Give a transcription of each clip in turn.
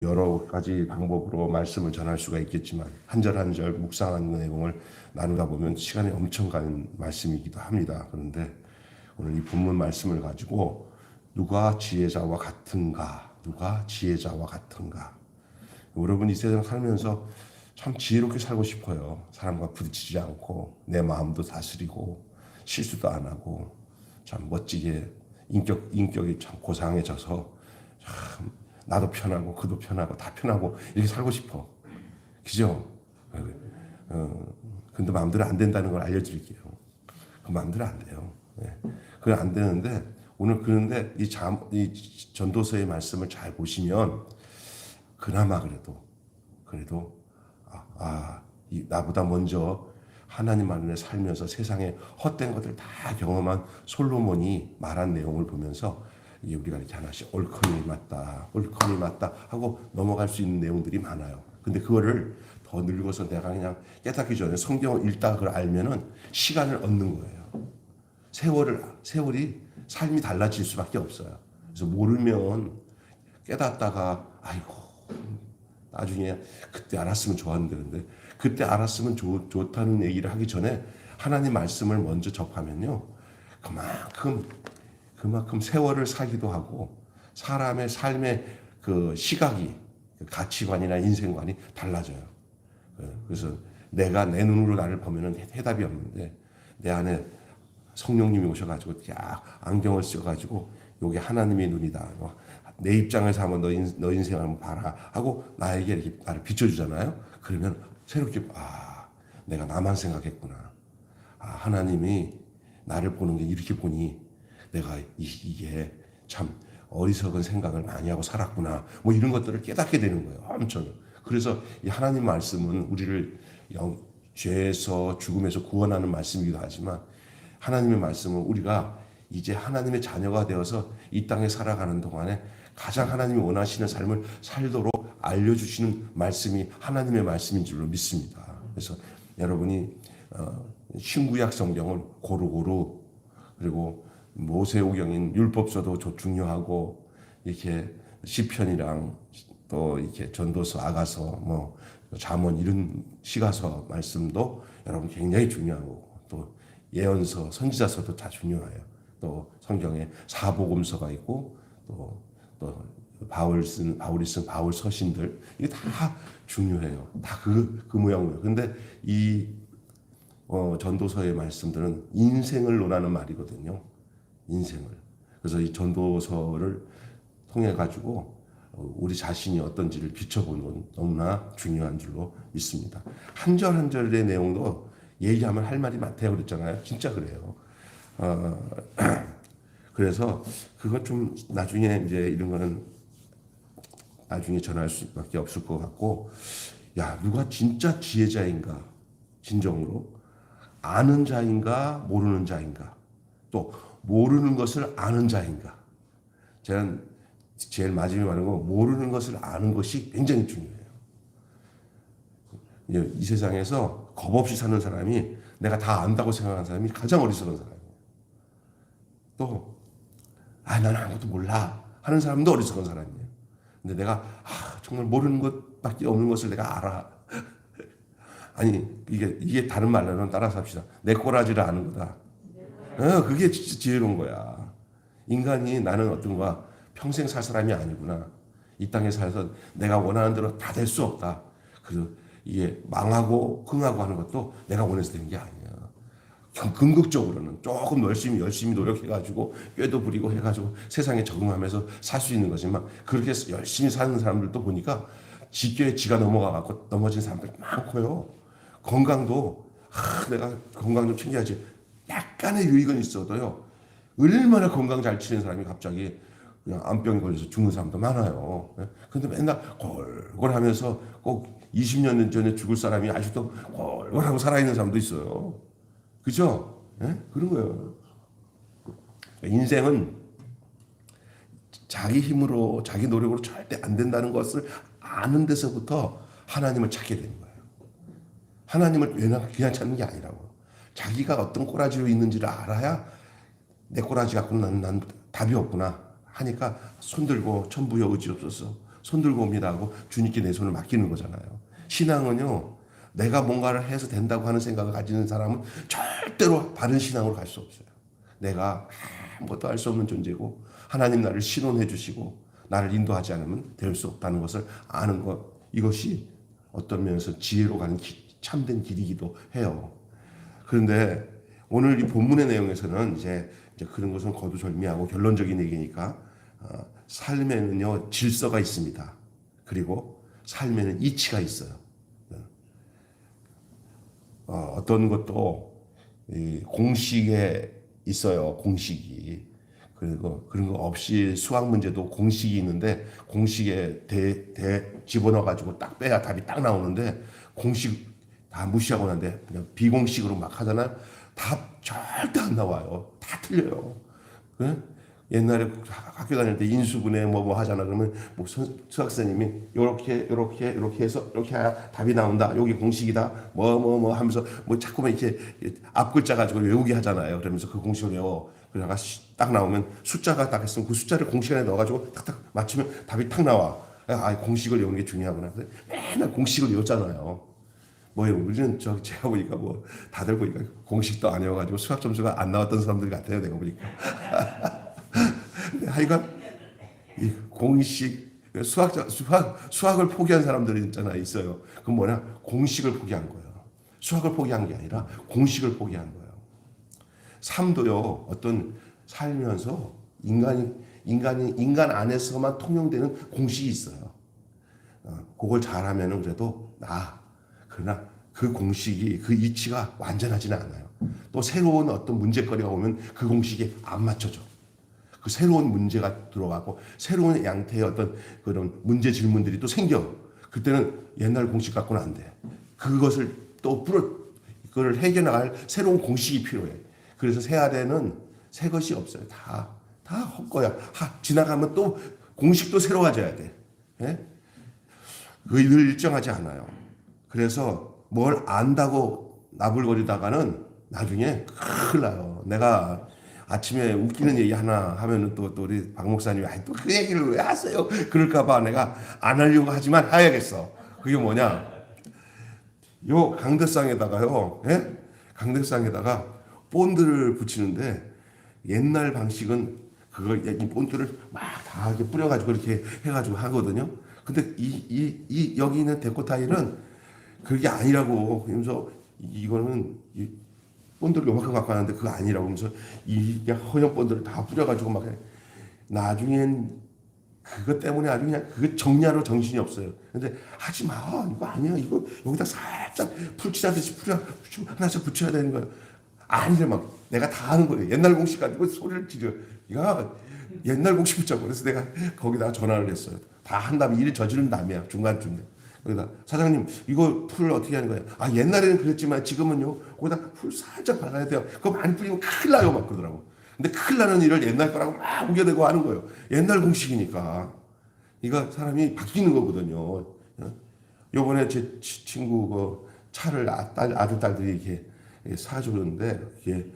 여러 가지 방법으로 말씀을 전할 수가 있겠지만 한 절 한 절 묵상하는 내용을 나누다 보면 시간이 엄청 가는 말씀이기도 합니다. 그런데 오늘 이 본문 말씀을 가지고 누가 지혜자와 같은가? 누가 지혜자와 같은가? 여러분 이 세상 살면서 참 지혜롭게 살고 싶어요. 사람과 부딪히지 않고 내 마음도 다스리고 실수도 안 하고 참 멋지게 인격이 참 고상해져서 참 나도 편하고 그도 편하고 다 편하고 이렇게 살고 싶어. 그죠? 근데 마음대로 안 된다는 걸 알려드릴게요. 그 마음대로 안 돼요. 네. 그건 안 되는데 오늘 그런데 이 전도서의 말씀을 잘 보시면 그나마 그래도 나보다 먼저 하나님 안에 살면서 세상에 헛된 것들 다 경험한 솔로몬이 말한 내용을 보면서 이게 우리가 이렇게 하나씩 옳거니 맞다 하고 넘어갈 수 있는 내용들이 많아요. 근데 그거를 더 늙어서 내가 그냥 깨닫기 전에 성경을 읽다가 그걸 알면은 시간을 얻는 거예요. 세월이 삶이 달라질 수밖에 없어요. 그래서 모르면 깨닫다가 아이고 나중에 그때 알았으면 좋았는데 근데 그때 알았으면 좋다는 얘기를 하기 전에 하나님 말씀을 먼저 접하면요. 그만큼 세월을 살기도 하고 사람의 삶의 그 시각이 가치관이나 인생관이 달라져요. 그래서 내가 내 눈으로 나를 보면은 해답이 없는데 내 안에 성령님이 오셔가지고 안경을 써가지고 요게 하나님의 눈이다. 내 입장에서 한번 너 인생을 한번 봐라 하고 나에게 이렇게 나를 비춰주잖아요. 그러면 새롭게 내가 나만 생각했구나. 하나님이 나를 보는 게 이렇게 보니 내가 이게 참 어리석은 생각을 많이 하고 살았구나. 뭐 이런 것들을 깨닫게 되는 거예요. 엄청. 그래서 이 하나님 말씀은 우리를 죄에서 죽음에서 구원하는 말씀이기도 하지만 하나님의 말씀은 우리가 이제 하나님의 자녀가 되어서 이 땅에 살아가는 동안에 가장 하나님이 원하시는 삶을 살도록 알려주시는 말씀이 하나님의 말씀인 줄로 믿습니다. 그래서 여러분이 신구약 성경을 고루고루 그리고 모세오경인 율법서도 중요하고 이렇게 시편이랑 또 이렇게 전도서, 아가서, 뭐 잠언 이런 시가서 말씀도 여러분 굉장히 중요하고 또 예언서, 선지자서도 다 중요해요. 또 성경에 사복음서가 있고 또 바울이 쓴 바울 서신들 이게 다 중요해요. 다 그 모양이에요. 근데 이 전도서의 말씀들은 인생을 논하는 말이거든요. 인생을. 그래서 이 전도서를 통해 가지고 우리 자신이 어떤지를 비춰보는 건 너무나 중요한 줄로 믿습니다. 한 절 한 절의 내용도 얘기하면 할 말이 많다고 그랬잖아요. 진짜 그래요. 그래서 그것 좀 나중에 이제 이런 거는 나중에 전할 수밖에 없을 것 같고, 누가 진짜 지혜자인가? 진정으로 아는 자인가 모르는 자인가? 또 모르는 것을 아는 자인가? 저는 제일 마지막에 말하는 거 모르는 것을 아는 것이 굉장히 중요해요. 이 세상에서 겁 없이 사는 사람이 내가 다 안다고 생각하는 사람이 가장 어리석은 사람이에요. 또 나는 아무것도 몰라 하는 사람도 어리석은 사람이에요. 근데 내가 정말 모르는 것밖에 없는 것을 내가 알아. 아니 이게 다른 말로는 따라서 합시다. 내 꼬라지를 아는 거다. 그게 진짜 지혜로운 거야. 인간이 나는 어떤 거야 평생 살 사람이 아니구나. 이 땅에 살아서 내가 원하는 대로 다 될 수 없다. 그래서 이게 망하고 흥하고 하는 것도 내가 원해서 되는 게 아니야. 궁극적으로는 조금 열심히 노력해가지고 꾀도 부리고 해가지고 세상에 적응하면서 살 수 있는 거지만 그렇게 열심히 사는 사람들도 보니까 지교에 지가 넘어가갖고 넘어진 사람들 많고요. 건강도 내가 건강 좀 챙겨야지. 약간의 유익은 있어도요. 얼마나 건강 잘 치는 사람이 갑자기 그냥 암병이 걸려서 죽는 사람도 많아요. 근데 맨날 골골하면서 꼭 20년 전에 죽을 사람이 아직도 골골하고 살아있는 사람도 있어요. 그죠? 그런 거예요. 인생은 자기 힘으로, 자기 노력으로 절대 안 된다는 것을 아는 데서부터 하나님을 찾게 되는 거예요. 하나님을 그냥 찾는 게 아니라고. 자기가 어떤 꼬라지로 있는지를 알아야 내 꼬라지 갖고는 난 답이 없구나 하니까 손들고 천부여 의지없어서 손 들고 옵니다 하고 주님께 내 손을 맡기는 거잖아요. 신앙은요, 내가 뭔가를 해서 된다고 하는 생각을 가지는 사람은 절대로 바른 신앙으로 갈 수 없어요. 내가 아무것도 할 수 없는 존재고 하나님 나를 신원해 주시고 나를 인도하지 않으면 될 수 없다는 것을 아는 것, 이것이 어떤 면에서 지혜로 가는 참된 길이기도 해요. 그런데 오늘 이 본문의 내용에서는 이제 그런 것은 거두절미하고 결론적인 얘기니까 삶에는요 질서가 있습니다. 그리고 삶에는 이치가 있어요. 어떤 것도 공식에 있어요. 공식이. 그리고 그런 거 없이 수학 문제도 공식이 있는데 공식에 집어넣어 가지고 딱 빼야 답이 딱 나오는데 공식 다 무시하고 난데 그냥 비공식으로 막 하잖아요. 답 절대 안 나와요. 다 틀려요. 그래? 옛날에 학교 다닐 때 인수분해 뭐 하잖아. 그러면 뭐 수학선생님이 요렇게 해서 이렇게 해야 답이 나온다. 여기 공식이다. 뭐 하면서 뭐 자꾸만 이렇게 앞 글자 가지고 외우게 하잖아요. 그러면서 그 공식을 외워. 그러다가 딱 나오면 숫자가 딱 했으면 그 숫자를 공식 안에 넣어가지고 탁탁 맞추면 답이 탁 나와. 공식을 외우는 게 중요하구나. 맨날 공식을 외웠잖아요. 뭐예요? 우리는 제가 보니까 뭐 다들 보니까 공식도 안 외워가지고 수학 점수가 안 나왔던 사람들 같아요. 내가 보니까. 하여간 이 공식 수학을 포기한 사람들이 있어요. 그건 뭐냐? 공식을 포기한 거예요. 수학을 포기한 게 아니라 공식을 포기한 거예요. 삶도요. 어떤 살면서 인간 안에서만 통용되는 공식이 있어요. 그걸 잘하면은 그래도 그러나 그 공식이 그 이치가 완전하지는 않아요. 또 새로운 어떤 문제거리가 오면 그 공식이 안 맞춰져. 그 새로운 문제가 들어가고 새로운 양태의 어떤 그런 문제 질문들이 또 생겨. 그때는 옛날 공식 갖고는 안 돼. 그것을 또 그걸 해결할 새로운 공식이 필요해. 그래서 세아대는 새 것이 없어요. 다 헛거야. 지나가면 또 공식도 새로 가져야 돼. 예? 그게 늘 일정하지 않아요. 그래서 뭘 안다고 나불거리다가는 나중에 큰일 나요. 내가 아침에 웃기는 얘기 하나 하면은 또 우리 박 목사님이 또 그 얘기를 왜 하세요? 그럴까봐 내가 안 하려고 하지만 해야겠어. 그게 뭐냐? 요 강대상에다가요, 예? 강대상에다가 본드를 붙이는데 옛날 방식은 그걸 이 본드를 막 다 이렇게 뿌려가지고 이렇게 해가지고 하거든요. 근데 여기 있는 데코 타일은 그게 아니라고. 그러면서 이거는 본드를 요만큼 갖고 왔는데 그거 아니라고 하면서 이 허연 본드를 다 뿌려가지고 막 해. 나중엔 그것 때문에 아주 그냥 그거 정리하러 정신이 없어요. 근데 하지 마. 이거 아니야. 이거 여기다 살짝 풀칠하듯이 하나씩 붙여야 되는 거야. 아니래 막 내가 다 하는 거예요. 옛날 공식 가지고 소리를 지르. 야 옛날 공식 붙자고. 그래서 내가 거기다가 전화를 했어요. 다 한 다음에 일을 저지른 다음이야. 중간쯤에. 거기다 사장님 이거 풀 어떻게 하는 거예요? 옛날에는 그랬지만 지금은요. 거기다 풀 살짝 발라야 돼요. 그거 많이 뿌리면 큰일 나요. 막 그러더라고. 근데 큰일 나는 일을 옛날 거라고 막 우겨대고 하는 거예요. 옛날 공식이니까. 이거 사람이 바뀌는 거거든요. 요번에 제 친구 그 차를 아들, 딸들이 이렇게 사주는데, 이게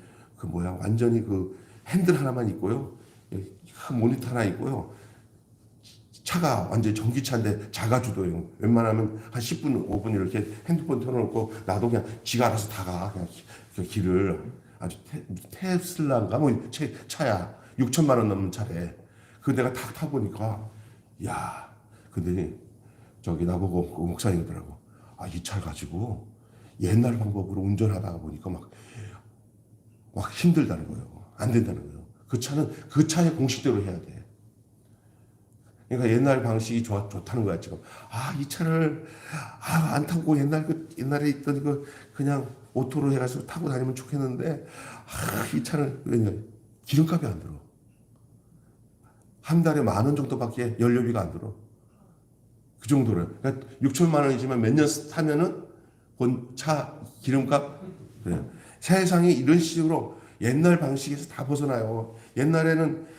완전히 그 핸들 하나만 있고요. 큰 모니터 하나 있고요. 차가 완전히 전기차인데 작아주도요. 웬만하면 한 10분, 5분 이렇게 핸드폰 켜놓고 놔도 그냥 지가 알아서 다 가. 그냥 그 길을. 아주 테슬라인가 뭐 차야. 6천만 원 넘는 차래. 그 내가 딱 타보니까 근데 저기 나보고 그 목사님이더라고. 이 차를 가지고 옛날 방법으로 운전하다가 보니까 막 힘들다는 거예요. 안 된다는 거예요. 그 차는 그 차의 공식대로 해야 돼. 그러니까 옛날 방식이 좋다는 거야, 지금. 이 차를, 안 타고 옛날에 있던 그냥 오토로 해가지고 타고 다니면 좋겠는데, 이 차는, 왜냐, 기름값이 안 들어. 한 달에 10,000원 정도밖에 연료비가 안 들어. 그 정도로. 그러니까 6천만 원이지만 몇 년 타면은 차 기름값. 그래. 세상이 이런 식으로 옛날 방식에서 다 벗어나요. 옛날에는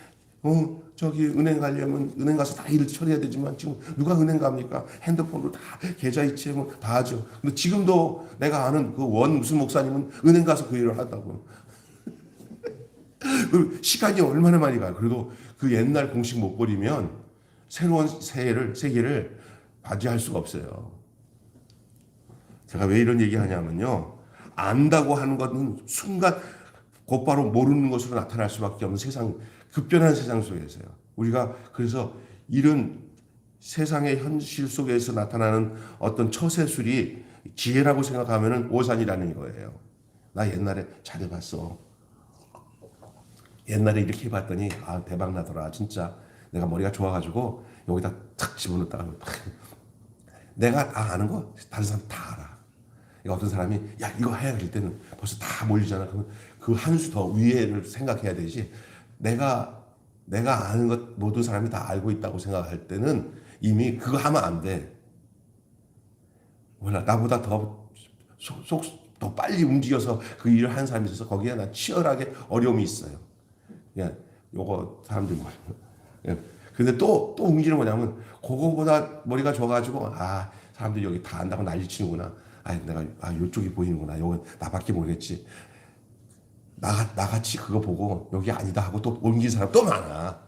저기 은행 가려면 은행 가서 다 일을 처리해야 되지만 지금 누가 은행 갑니까? 핸드폰으로 다 계좌 이체 다 하죠. 근데 지금도 내가 아는 그 무슨 목사님은 은행 가서 그 일을 한다고. 시간이 얼마나 많이 가요. 그래도 그 옛날 공식 못 버리면 새로운 세계를 맞이할 수가 없어요. 제가 왜 이런 얘기하냐면요. 안다고 하는 것은 순간 곧바로 모르는 것으로 나타날 수밖에 없는 급변한 세상 속에서요. 우리가 그래서 이런 세상의 현실 속에서 나타나는 어떤 처세술이 지혜라고 생각하면 오산이라는 거예요. 나 옛날에 잘해봤어. 옛날에 이렇게 해봤더니 대박 나더라. 진짜 내가 머리가 좋아가지고 여기다 탁 집어넣었다가 내가 아는 거 다른 사람 다 알아. 어떤 사람이 이거 해야 될 때는 벌써 다 몰리잖아. 그러면 그 한 수 더 위에를 생각해야 되지. 내가 아는 것 모든 사람이 다 알고 있다고 생각할 때는 이미 그거 하면 안 돼. 몰라, 나보다 더 빨리 움직여서 그 일을 하는 사람이 있어서 거기에 나 치열하게 어려움이 있어요. 요거 사람들 뭐. 근데 또 움직이는 거냐면 그거보다 머리가 좋아가지고 사람들이 여기 다 안다고 난리치는구나. 내가 요쪽이 보이는구나. 요건 나밖에 모르겠지. 나같이 그거 보고 여기 아니다 하고 또 옮긴 사람 또 많아.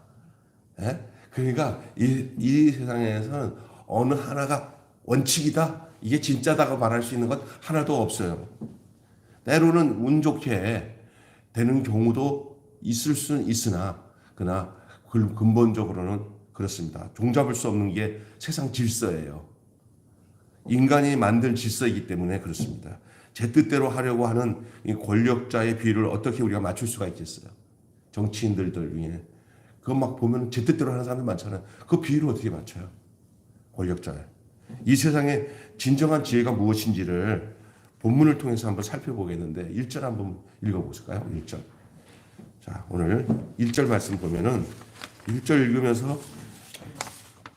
그러니까 이 세상에서는 어느 하나가 원칙이다. 이게 진짜다고 말할 수 있는 것 하나도 없어요. 때로는 운 좋게 되는 경우도 있을 수는 있으나 그러나 근본적으로는 그렇습니다. 종잡을 수 없는 게 세상 질서예요. 인간이 만든 질서이기 때문에 그렇습니다. 제 뜻대로 하려고 하는 이 권력자의 비율을 어떻게 우리가 맞출 수가 있겠어요? 정치인들 중에 그거 막 보면 제 뜻대로 하는 사람들 많잖아요. 그 비율을 어떻게 맞춰요? 권력자에. 이 세상에 진정한 지혜가 무엇인지를 본문을 통해서 한번 살펴보겠는데 1절 한번 읽어보실까요? 1절. 자, 오늘 1절 말씀 보면은 1절 읽으면서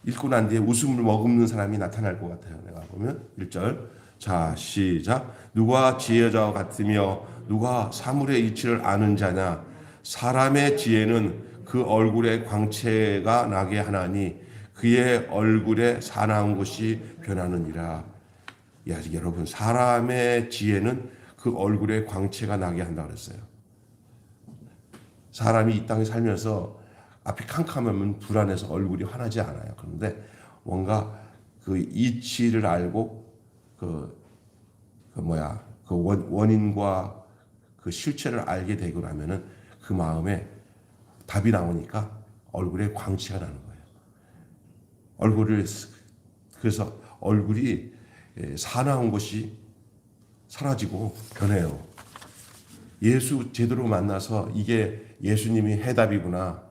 읽고 난 뒤에 웃음을 머금는 사람이 나타날 것 같아요. 내가 보면 1절. 자, 시작. 누가 지혜자와 같으며 누가 사물의 이치를 아는 자냐? 사람의 지혜는 그 얼굴에 광채가 나게 하나니 그의 얼굴에 사나운 것이 변하느니라. 여러분, 사람의 지혜는 그 얼굴에 광채가 나게 한다 그랬어요. 사람이 이 땅에 살면서 앞이 캄캄하면 불안해서 얼굴이 환하지 않아요. 그런데 뭔가 그 이치를 알고 그 원인과 그 실체를 알게 되고 나면은 그 마음에 답이 나오니까 얼굴에 광채가 나는 거예요. 그래서 얼굴이 사나운 것이 사라지고 변해요. 예수 제대로 만나서 이게 예수님이 해답이구나.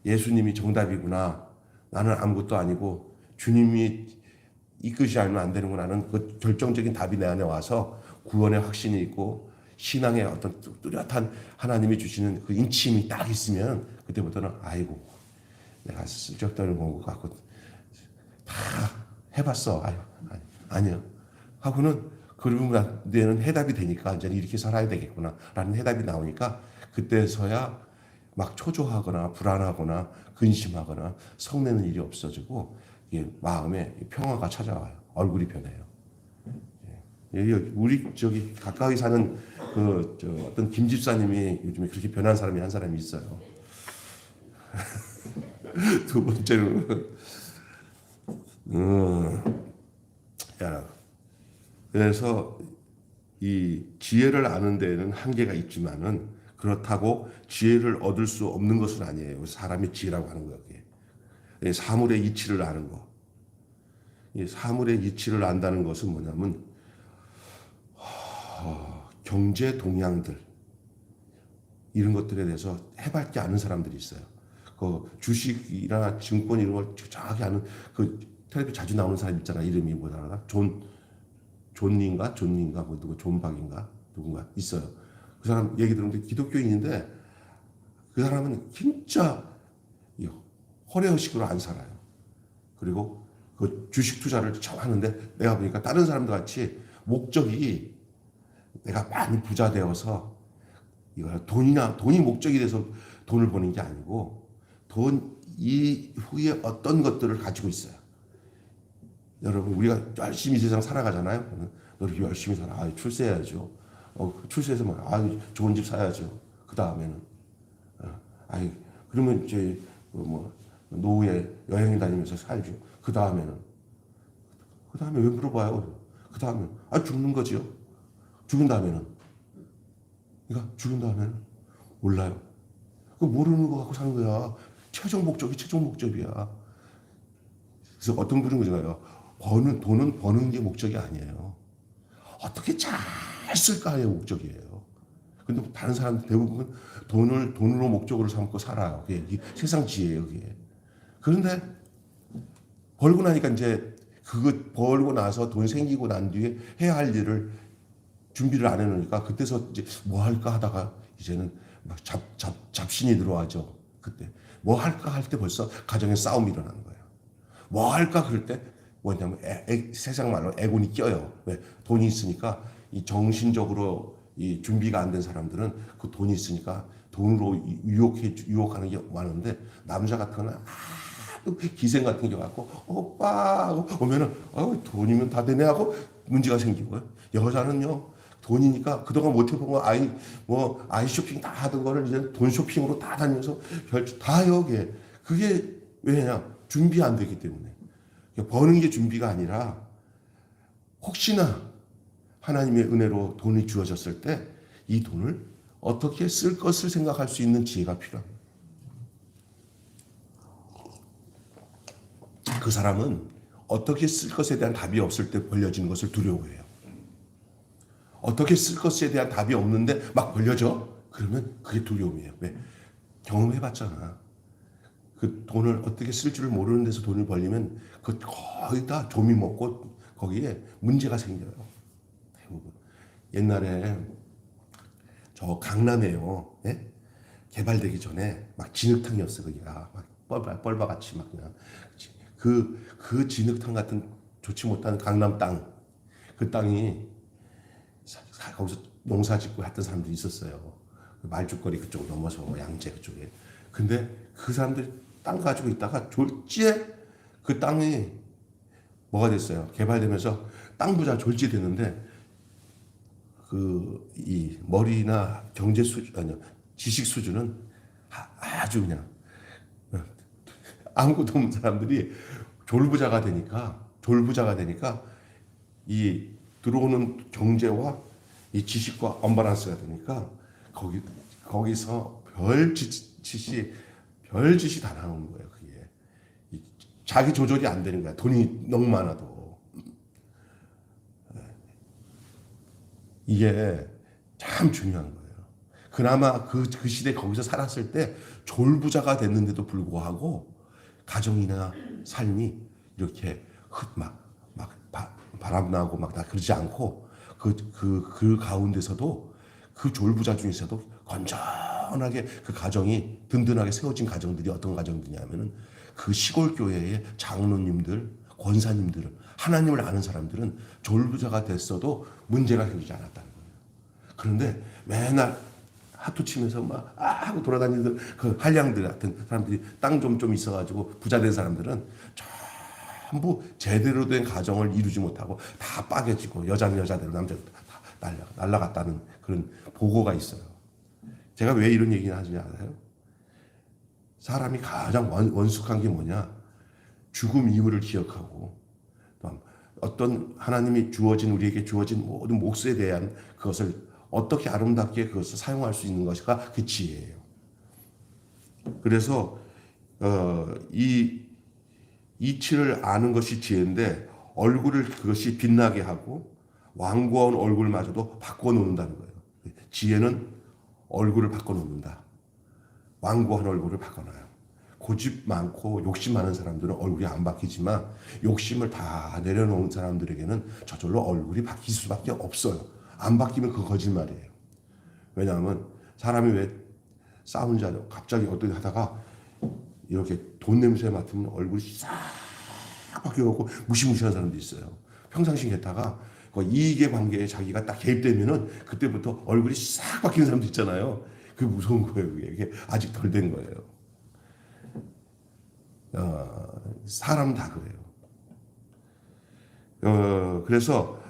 예수님이 정답이구나. 나는 아무것도 아니고 주님이 이끄지 않으면 안 되는구나 하는 그 결정적인 답이 내 안에 와서 구원의 확신이 있고 신앙의 어떤 뚜렷한 하나님이 주시는 그 인침이 딱 있으면 그때부터는 내가 쓸데없는 것 같고 다 해봤어. 아니요. 하고는 그러면 내는 해답이 되니까 이제 이렇게 살아야 되겠구나 라는 해답이 나오니까 그때서야 막 초조하거나 불안하거나 근심하거나 성내는 일이 없어지고 마음에 평화가 찾아와요. 얼굴이 변해요. 우리 가까이 사는 어떤 김 집사님이 요즘에 그렇게 변한 사람이 한 사람이 있어요. 두 번째는 그래서 이 지혜를 아는 데에는 한계가 있지만은 그렇다고 지혜를 얻을 수 없는 것은 아니에요. 사람의 지혜라고 하는 거예요. 사물의 이치를 아는 거. 이 사물의 이치를 안다는 것은 뭐냐면 경제 동향들 이런 것들에 대해서 해밖에 아는 사람들이 있어요. 그 주식이나 증권 이런 걸 정확히 아는 그 텔레비 자주 나오는 사람 있잖아. 이름이 뭐더라? 존인가 뭐 누구 존박인가 누군가 있어요. 그 사람 얘기 들었는데 기독교인인데 그 사람은 진짜 허례허식으로 안 살아요. 그리고 그 주식 투자를 하는데 내가 보니까 다른 사람들 같이 목적이 내가 많이 부자 되어서 돈이 목적이 돼서 돈을 버는 게 아니고 돈 이후에 어떤 것들을 가지고 있어요. 여러분 우리가 열심히 세상 살아가잖아요. 너 이렇게 열심히 살아. 출세해야죠. 출세해서 좋은 집 사야죠. 그 다음에는 그러면 이제 노후에 여행 다니면서 살죠. 그 다음에 왜 물어봐요? 그 다음에 죽는 거지요. 죽은 다음에는 그러니까 죽은 다음에는 몰라요. 그 모르는 거 갖고 사는 거야. 최종 목적이 최종 목적이야. 그래서 어떤 분은 그러잖아요. 돈은 버는 게 목적이 아니에요. 어떻게 잘 쓸까의 목적이에요. 근데 다른 사람 대부분 돈으로 목적으로 삼고 살아요. 그게 세상 지혜예요, 그게. 그런데 벌고 나니까 이제 그거 벌고 나서 돈 생기고 난 뒤에 해야 할 일을 준비를 안 해놓으니까 그때서 이제 뭐 할까 하다가 이제는 막 잡신이 들어와죠. 그때 뭐 할까 할 때 벌써 가정에 싸움이 일어나는 거예요. 뭐 할까 그럴 때 뭐냐면 세상 말로 애군이 껴요. 왜? 돈이 있으니까 이 정신적으로 이 준비가 안 된 사람들은 그 돈이 있으니까 돈으로 유혹하는 게 많은데 남자 같은 거는 기생 같은 게 갖고 오빠 하고 오면은 돈이면 다 되네 하고 문제가 생기고요. 여자는요 돈이니까 그동안 못 해본 거 아이 쇼핑 다 하던 거를 이제 돈 쇼핑으로 다 다니면서 다 여기에 그게 왜냐 준비 안 되기 때문에 버는 게 준비가 아니라 혹시나 하나님의 은혜로 돈이 주어졌을 때 이 돈을 어떻게 쓸 것을 생각할 수 있는 지혜가 필요합니다. 그 사람은 어떻게 쓸 것에 대한 답이 없을 때 벌려지는 것을 두려워해요. 어떻게 쓸 것에 대한 답이 없는데 막 벌려져? 그러면 그게 두려움이에요. 왜? 경험해봤잖아. 그 돈을 어떻게 쓸 줄을 모르는 데서 돈을 벌리면 그 거의 다 조미 먹고 거기에 문제가 생겨요. 대부분. 옛날에 저 강남에요. 예? 개발되기 전에 막 진흙탕이었어 거기가 막 뻘바같이 막 그냥 그 진흙탕 같은 좋지 못한 강남 땅 그 땅이 거기서 농사 짓고 했던 사람들이 있었어요. 말죽거리 그쪽 넘어서 양재 그쪽에. 근데 그 사람들이 땅 가지고 있다가 졸지에 그 땅이 뭐가 됐어요. 개발되면서 땅 부자 졸지됐는데 이 머리나 경제 수준 아니요 지식 수준은 아주 그냥 아무것도 없는 사람들이 졸부자가 되니까 이 들어오는 경제와 이 지식과 언밸런스가 되니까 거기서 별짓이 다 나오는 거예요. 그게 자기 조절이 안 되는 거야. 돈이 너무 많아도 이게 참 중요한 거예요. 그나마 그 시대 거기서 살았을 때 졸부자가 됐는데도 불구하고 가정이나 삶이 이렇게 바람나고 막 다 그러지 않고 그 가운데서도 그 졸부자 중에서도 건전하게 그 가정이 든든하게 세워진 가정들이 어떤 가정들이냐면은 그 시골 교회의 장로님들, 권사님들, 하나님을 아는 사람들은 졸부자가 됐어도 문제가 생기지 않았다는 거예요. 그런데 맨날 하투 치면서 막 하고 돌아다니는 그 한량들 같은 사람들이 땅 좀 있어가지고 부자 된 사람들은 전부 제대로 된 가정을 이루지 못하고 다 빠개지고 여자는 여자대로 남자는 다 날라갔다는 그런 보고가 있어요. 제가 왜 이런 얘기를 하지 않아요? 사람이 가장 원숙한 게 뭐냐? 죽음 이후를 기억하고 어떤 하나님이 우리에게 주어진 모든 몫에 대한 그것을 어떻게 아름답게 그것을 사용할 수 있는 것이가 그 지혜예요. 그래서 이 이치를 아는 것이 지혜인데 얼굴을 그것이 빛나게 하고 완고한 얼굴마저도 바꿔놓는다는 거예요. 지혜는 얼굴을 바꿔놓는다. 완고한 얼굴을 바꿔놔요. 고집 많고 욕심 많은 사람들은 얼굴이 안 바뀌지만 욕심을 다 내려놓은 사람들에게는 저절로 얼굴이 바뀔 수밖에 없어요. 안 바뀌면 그 거짓말이에요. 왜냐하면 사람이 왜 싸운 자료 갑자기 어떻게 하다가 이렇게 돈 냄새 맡으면 얼굴이 싹 바뀌어갖고 무시무시한 사람도 있어요. 평상시에 했다가 이익의 관계에 자기가 딱 개입되면은 그때부터 얼굴이 싹 바뀌는 사람도 있잖아요. 그게 무서운 거예요. 그게 아직 덜 된 거예요. 사람은 다 그래요. 그래서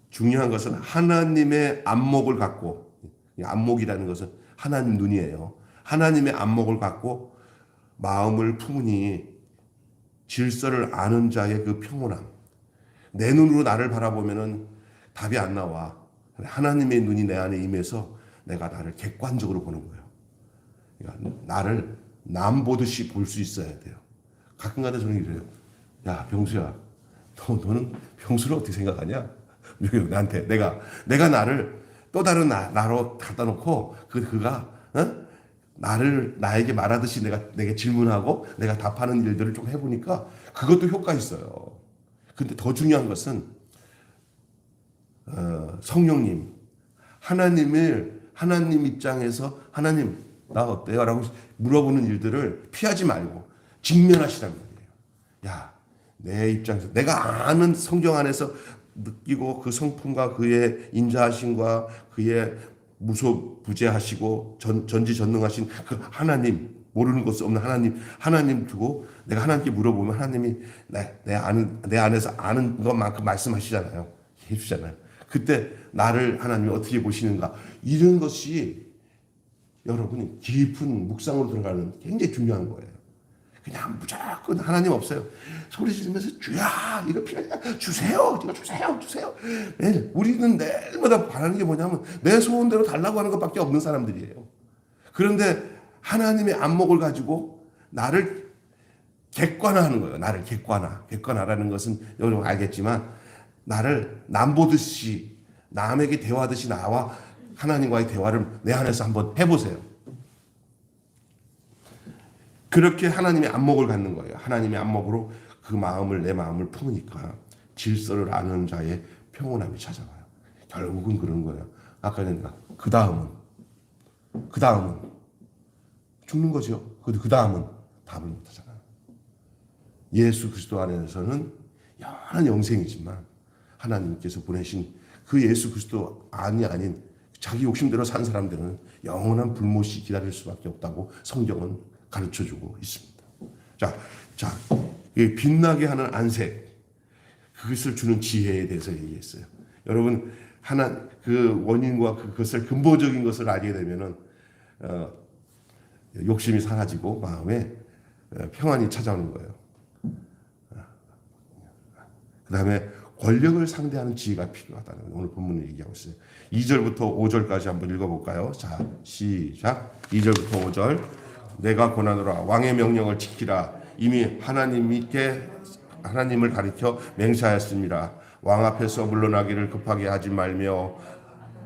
중요한 것은 하나님의 안목을 갖고, 안목이라는 것은 하나님 눈이에요. 하나님의 안목을 갖고 마음을 품으니 질서를 아는 자의 그 평온함. 내 눈으로 나를 바라보면은 답이 안 나와. 하나님의 눈이 내 안에 임해서 내가 나를 객관적으로 보는 거예요. 그러니까 나를 남 보듯이 볼 수 있어야 돼요. 가끔가다 저는 이래요. 야, 병수야, 너는 병수를 어떻게 생각하냐? 나한테 내가 나를 또 다른 나로 갖다 놓고 그가 나에게 말하듯이 내게 질문하고 내가 답하는 일들을 좀 해보니까 그것도 효과 있어요. 근데 더 중요한 것은 성령님, 하나님 입장에서 하나님 나 어때요? 라고 물어보는 일들을 피하지 말고 직면하시라는 거예요. 야, 내 입장에서 내가 아는 성경 안에서 느끼고 그 성품과 그의 인자하심과 그의 무소부재하시고 전지전능하신 그 하나님, 모르는 것이 없는 하나님 두고 내가 하나님께 물어보면 하나님이 내 안에서 아는 것만큼 말씀하시잖아요. 해주잖아요. 그때 나를 하나님이 어떻게 보시는가, 이런 것이 여러분이 깊은 묵상으로 들어가는 굉장히 중요한 거예요. 그냥 무조건 하나님 없어요. 소리 지르면서 주야, 이거 필요하냐? 주세요. 이거 주세요. 네, 우리는 매일마다 바라는 게 뭐냐면 내 소원대로 달라고 하는 것밖에 없는 사람들이에요. 그런데 하나님의 안목을 가지고 나를 객관화하는 거예요. 나를 객관화라는 것은 여러분 알겠지만 나를 남 보듯이, 남에게 대화하듯이 나와 하나님과의 대화를 내 안에서 한번 해보세요. 그렇게 하나님의 안목을 갖는 거예요. 하나님의 안목으로 내 마음을 품으니까 질서를 아는 자의 평온함이 찾아와요. 결국은 그런 거예요. 아까 내가 그 다음은 죽는 거죠. 그 다음은 답을 못하잖아요. 예수 그리스도 안에서는 영원한 영생이지만 하나님께서 보내신 그 예수 그리스도 아닌 자기 욕심대로 산 사람들은 영원한 불못이 기다릴 수밖에 없다고 성경은 가르쳐주고 있습니다. 자, 빛나게 하는 안색, 그것을 주는 지혜에 대해서 얘기했어요. 여러분, 그 원인과 그것을 근본적인 것을 알게 되면은 욕심이 사라지고 마음에 평안이 찾아오는 거예요. 그 다음에 권력을 상대하는 지혜가 필요하다는 오늘 본문을 얘기하고 있어요. 2절부터 5절까지 한번 읽어볼까요? 자, 시작. 2절부터 5절. 내가 고난하노라. 왕의 명령을 지키라. 이미 하나님을 가리켜 맹세하였습니다. 왕 앞에서 물러나기를 급하게 하지 말며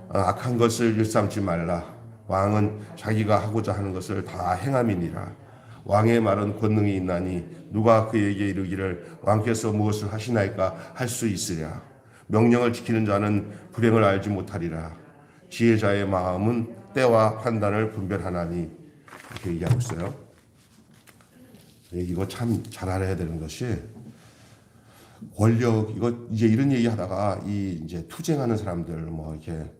악한 것을 일삼지 말라. 왕은 자기가 하고자 하는 것을 다 행함이니라. 왕의 말은 권능이 있나니 누가 그에게 이르기를 왕께서 무엇을 하시나이까 할 수 있으랴. 명령을 지키는 자는 불행을 알지 못하리라. 지혜자의 마음은 때와 판단을 분별하나니, 이렇게 얘기하고 있어요. 이거 참 잘 알아야 되는 것이, 권력, 이제 이런 얘기 하다가 이제 투쟁하는 사람들, 이렇게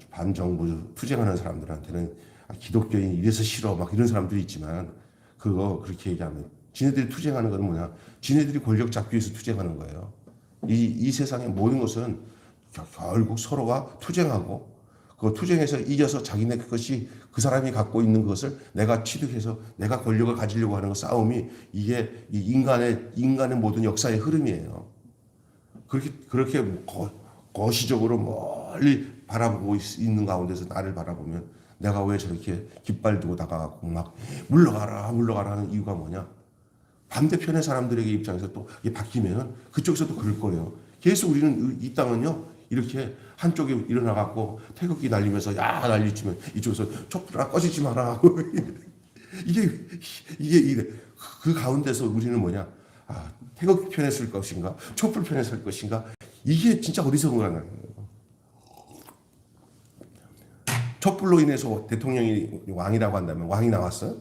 반정부 투쟁하는 사람들한테는 기독교인 이래서 싫어 막 이런 사람들이 있지만, 그거 그렇게 얘기하면 지네들이 투쟁하는 건 뭐냐? 지네들이 권력 잡기 위해서 투쟁하는 거예요. 이 세상의 모든 것은 결국 서로가 투쟁하고 그 투쟁에서 이겨서 자기네 것이 그 사람이 갖고 있는 것을 내가 취득해서 내가 권력을 가지려고 하는 그 싸움이, 이게 이 인간의 모든 역사의 흐름이에요. 그렇게 거시적으로 멀리 바라보고 있는 가운데서 나를 바라보면 내가 왜 저렇게 깃발 두고 다가가고 막 물러가라 하는 이유가 뭐냐? 반대편의 사람들에게 입장에서 또 이게 바뀌면 그쪽에서도 그럴 거예요. 계속 우리는 이 땅은요, 이렇게 한쪽에 일어나갖고 태극기 날리면서 야 난리치면 이쪽에서 촛불아 꺼지지 마라. 이게 그 가운데서 우리는 뭐냐? 태극기 편에 설 것인가? 촛불 편에 설 것인가? 이게 진짜 어디서 그러는 거예요. 촛불로 인해서 대통령이 왕이라고 한다면 왕이 나왔어요?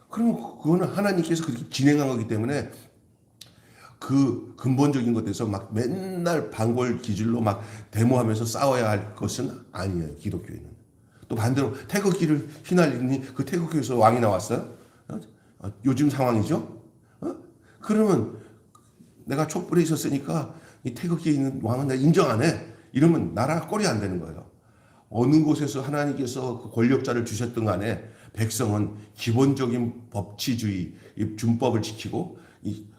그러면 그거는 하나님께서 그렇게 진행한 거기 때문에 그 근본적인 것에서 막 맨날 반골 기질로 막 데모하면서 싸워야 할 것은 아니에요. 기독교인은. 또 반대로 태극기를 휘날리니 그 태극기에서 왕이 나왔어요? 요즘 상황이죠? 그러면 내가 촛불에 있었으니까 이 태극기에 있는 왕은 내가 인정 안 해. 이러면 나라가 꼴이 안 되는 거예요. 어느 곳에서 하나님께서 그 권력자를 주셨든 간에 백성은 기본적인 법치주의, 이 준법을 지키고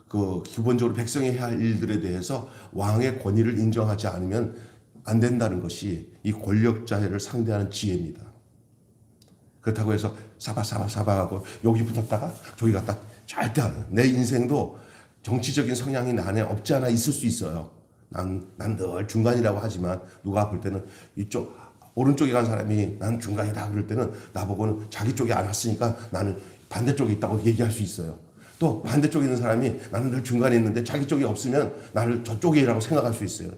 그 기본적으로 백성이 해야 할 일들에 대해서 왕의 권위를 인정하지 않으면 안 된다는 것이 이 권력자를 상대하는 지혜입니다. 그렇다고 해서 사바사바사바하고 여기 붙었다가 저기 갔다 절대 안 해요. 내 인생도 정치적인 성향이 내 안에 없지 않아 있을 수 있어요. 난 늘 중간이라고 하지만 누가 볼 때는 이쪽 오른쪽에 간 사람이 난 중간이다 그럴 때는 나보고는 자기 쪽에 안 왔으니까 나는 반대쪽에 있다고 얘기할 수 있어요. 또 반대쪽에 있는 사람이 나는 늘 중간에 있는데 자기 쪽이 없으면 나를 저쪽이라고 생각할 수 있어요.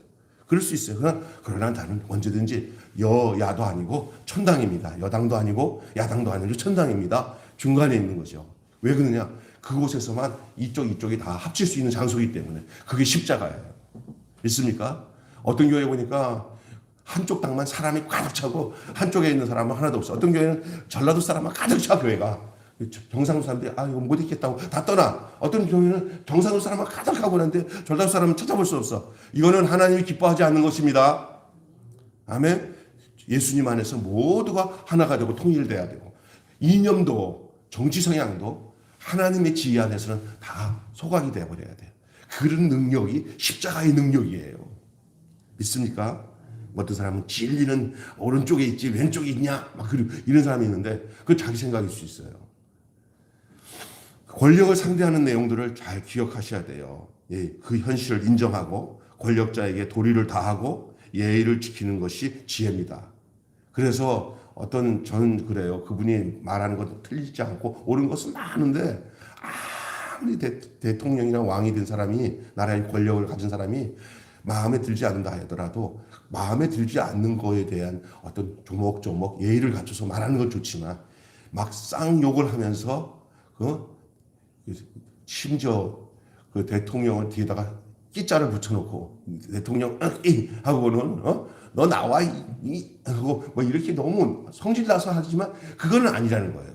그럴 수 있어요. 그러나 나는 언제든지 여야도 아니고 천당입니다. 여당도 아니고 야당도 아니고 천당입니다. 중간에 있는 거죠. 왜 그러냐? 그곳에서만 이쪽이 다 합칠 수 있는 장소이기 때문에 그게 십자가예요. 있습니까? 어떤 교회 보니까 한쪽 당만 사람이 가득 차고 한쪽에 있는 사람은 하나도 없어. 어떤 교회는 전라도 사람만 가득 차 교회가. 경상도 사람들이 이거 못 있겠다고 다 떠나. 어떤 교회는 경상도 사람만 가득하고 그러는데 전라도 사람은 찾아볼 수 없어. 이거는 하나님이 기뻐하지 않는 것입니다. 아멘. 예수님 안에서 모두가 하나가 되고 통일돼야 되고 이념도 정치 성향도 하나님의 지혜 안에서는 다 소각이 되어버려야 돼요. 그런 능력이 십자가의 능력이에요. 믿습니까? 어떤 사람은 진리는 오른쪽에 있지 왼쪽에 있냐 막 이런 사람이 있는데 그건 자기 생각일 수 있어요. 권력을 상대하는 내용들을 잘 기억하셔야 돼요. 예, 그 현실을 인정하고 권력자에게 도리를 다하고 예의를 지키는 것이 지혜입니다. 그래서 저는 그래요. 그분이 말하는 것도 틀리지 않고 옳은 것은 많은데 아무리 대통령이나 왕이 된 사람이 나라의 권력을 가진 사람이 마음에 들지 않는다 하더라도 마음에 들지 않는 거에 대한 어떤 조목조목 예의를 갖춰서 말하는 건 좋지만 막 쌍욕을 하면서 심지어 그 대통령을 뒤에다가 끼자를 붙여놓고 대통령 하고는 너 나와 하고 뭐 이렇게 너무 성질나서 하지만 그거는 아니라는 거예요.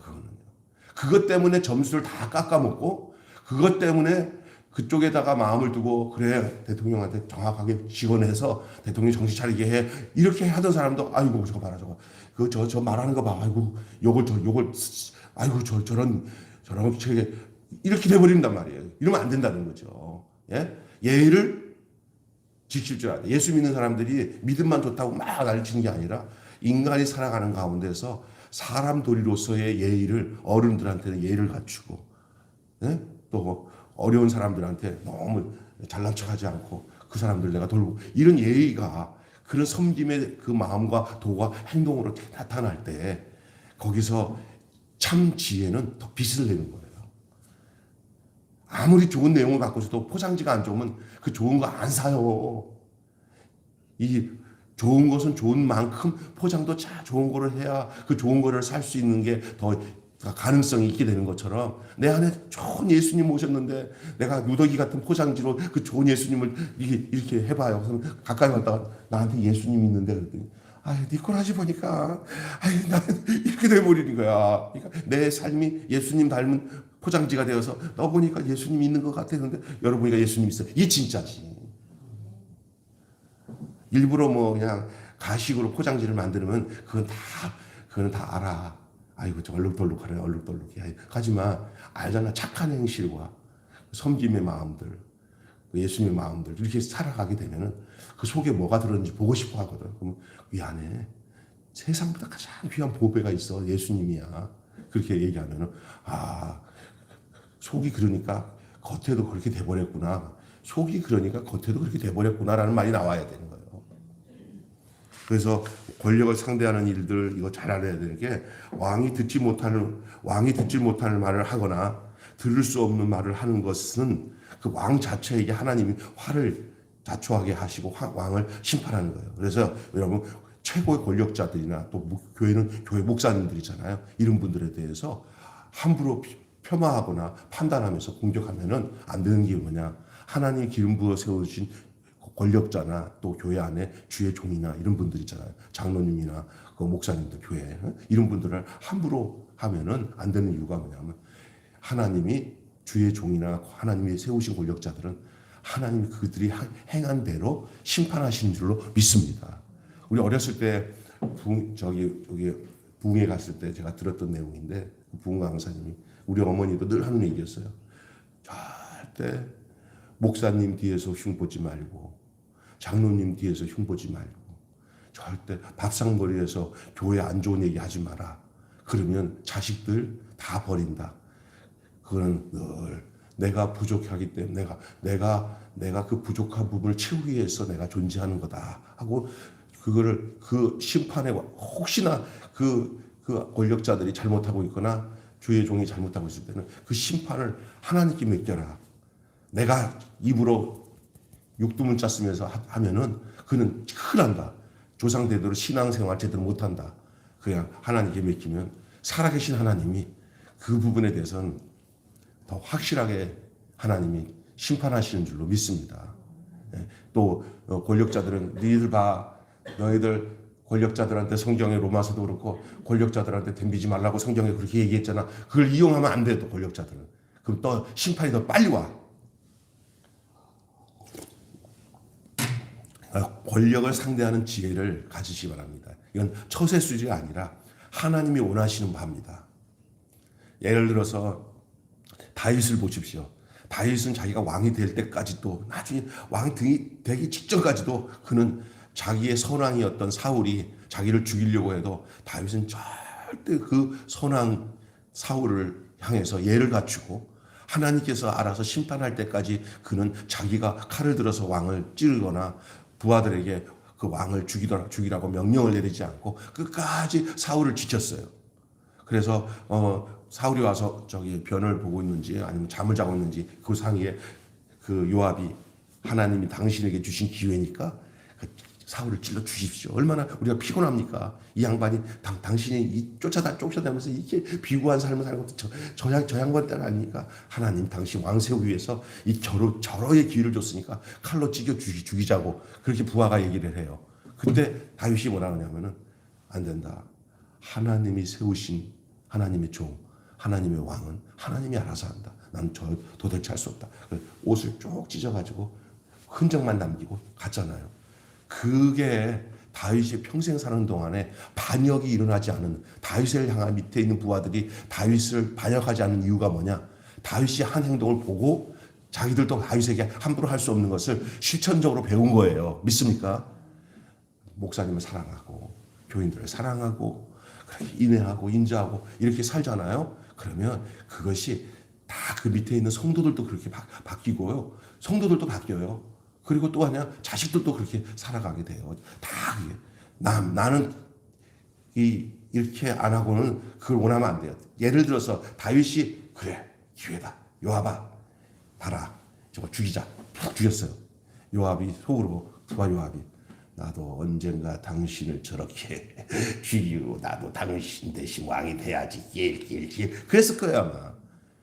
그것 때문에 점수를 다 깎아먹고 그것 때문에 그쪽에다가 마음을 두고 그래 대통령한테 정확하게 직원해서 대통령 정신 차리게 해 이렇게 하던 사람도 아이고 저거 봐라 저거 저 말하는 거 봐 아이고 요걸 아이고 저런 책에 이렇게 돼버린단 말이에요. 이러면 안 된다는 거죠. 예? 예의를 지킬 줄 알아요. 예수 믿는 사람들이 믿음만 좋다고 막 난리치는 게 아니라 인간이 살아가는 가운데서 사람 도리로서의 예의를 어른들한테는 예의를 갖추고 예? 또 어려운 사람들한테 너무 잘난 척하지 않고 그 사람들 내가 돌보고 이런 예의가 그런 섬김의 그 마음과 도가 행동으로 나타날 때 거기서 참 지혜는 더 빛을 내는 거예요. 아무리 좋은 내용을 갖고서도 포장지가 안 좋으면 그 좋은 거 안 사요. 이 좋은 것은 좋은 만큼 포장도 좋은 거를 해야 그 좋은 거를 살 수 있는 게 더 가능성이 있게 되는 것처럼 내 안에 좋은 예수님 오셨는데 내가 누더기 같은 포장지로 그 좋은 예수님을 이렇게 해봐요. 그래서 가까이 왔다가 나한테 예수님 있는데 그랬더니 니콜아지 보니까 나는 이렇게 돼버리는 거야. 그러니까 내 삶이 예수님 닮은 포장지가 되어서 너 보니까 예수님 있는 것 같아. 그런데 여러분 보니까 예수님 있어. 이게 진짜지. 일부러 뭐 그냥 가식으로 포장지를 만들면 그건 다 알아. 아이고 저 얼룩덜룩하네 얼룩덜룩해. 하지만 알잖아. 착한 행실과 섬김의 마음들, 예수님의 마음들 이렇게 살아가게 되면은 그 속에 뭐가 들었는지 보고 싶어 하거든. 그럼 이 안에 세상보다 가장 귀한 보배가 있어. 예수님이야. 그렇게 얘기하면은 속이 그러니까 겉에도 그렇게 돼버렸구나. 속이 그러니까 겉에도 그렇게 돼버렸구나라는 말이 나와야 되는 거예요. 그래서 권력을 상대하는 일들 이거 잘 알아야 되는 게 왕이 듣지 못할 말을 하거나 들을 수 없는 말을 하는 것은 그 왕 자체에게 하나님이 화를 자초하게 하시고 왕을 심판하는 거예요. 그래서 여러분 최고의 권력자들이나 또 교회는 교회 목사님들이잖아요. 이런 분들에 대해서 함부로 폄하하거나 판단하면서 공격하면은 안 되는 게 뭐냐? 하나님 기름 부어 세우신 권력자나 또 교회 안에 주의 종이나 이런 분들 있잖아요. 장로님이나 그 목사님들 교회 이런 분들을 함부로 하면은 안 되는 이유가 뭐냐면 하나님이 주의 종이나 하나님이 세우신 권력자들은 하나님이 그들이 행한 대로 심판하시는 줄로 믿습니다. 우리 어렸을 때 저기 부흥회 갔을 때 제가 들었던 내용인데 부흥 강사님이 우리 어머니도 늘 하는 얘기였어요. 절대 목사님 뒤에서 흉보지 말고 장로님 뒤에서 흉보지 말고 절대 밥상머리에서 교회 안 좋은 얘기 하지 마라. 그러면 자식들 다 버린다. 그거는 늘 내가 부족하기 때문에 내가 그 부족한 부분을 채우기 위해서 내가 존재하는 거다 하고 그거를 그 심판에 혹시나 그 권력자들이 잘못하고 있거나 주의 종이 잘못하고 있을 때는 그 심판을 하나님께 맡겨라. 내가 입으로 육두문자 쓰면서 하면은 그는 큰일 난다. 조상대대로 신앙생활 제대로 못한다. 그냥 하나님께 맡기면 살아계신 하나님이 그 부분에 대해서는 더 확실하게 하나님이 심판하시는 줄로 믿습니다. 또 권력자들은 너희들 봐. 너희들 권력자들한테 성경에 로마서도 그렇고 권력자들한테 덤비지 말라고 성경에 그렇게 얘기했잖아. 그걸 이용하면 안 돼. 또 권력자들은. 그럼 또 심판이 더 빨리 와. 권력을 상대하는 지혜를 가지시기 바랍니다. 이건 처세수지가 아니라 하나님이 원하시는 바입니다. 예를 들어서 다윗을 보십시오. 다윗은 자기가 왕이 될 때까지도 나중에 왕이 되기 직전까지도 그는 자기의 선왕이었던 사울이 자기를 죽이려고 해도 다윗은 절대 그 선왕 사울을 향해서 예를 갖추고 하나님께서 알아서 심판할 때까지 그는 자기가 칼을 들어서 왕을 찌르거나 부하들에게 그 왕을 죽이라고 명령을 내리지 않고 끝까지 사울을 지켰어요. 그래서 사울이 와서 저기 변을 보고 있는지 아니면 잠을 자고 있는지 그 사이에 그 요압이 하나님이 당신에게 주신 기회니까 그 사울을 찔러 주십시오. 얼마나 우리가 피곤합니까? 이 양반이 당신이 쫓아다니면서 이렇게 비구한 삶을 살고 저 양반 때가 아닙니까? 하나님 당신 왕 세우기 위해서 이 절호의 기회를 줬으니까 칼로 찢겨 죽이자고 그렇게 부하가 얘기를 해요. 그때 다윗이 뭐라 하냐면은 안 된다. 하나님이 세우신 하나님의 종, 하나님의 왕은 하나님이 알아서 한다. 난 저 도대체 할 수 없다. 옷을 쭉 찢어가지고 흔적만 남기고 갔잖아요. 그게 다윗이 평생 사는 동안에 반역이 일어나지 않은 다윗을 향한 밑에 있는 부하들이 다윗을 반역하지 않는 이유가 뭐냐? 다윗이 한 행동을 보고 자기들도 다윗에게 함부로 할 수 없는 것을 실천적으로 배운 거예요. 믿습니까? 목사님을 사랑하고 교인들을 사랑하고 인내하고 인자하고 이렇게 살잖아요. 그러면 그것이 다 그 밑에 있는 성도들도 그렇게 바뀌고요. 성도들도 바뀌어요. 그리고 또 하나 자식들도 그렇게 살아가게 돼요. 다 그게 나는 이렇게 안 하고는 그걸 원하면 안 돼요. 예를 들어서 다윗이 그래 기회다. 요압아 봐라 저거 죽이자. 푹 죽였어요. 요압이 속으로 요압이 나도 언젠가 당신을 저렇게 죽이고 나도 당신 대신 왕이 돼야지. 그랬을 거야 아마.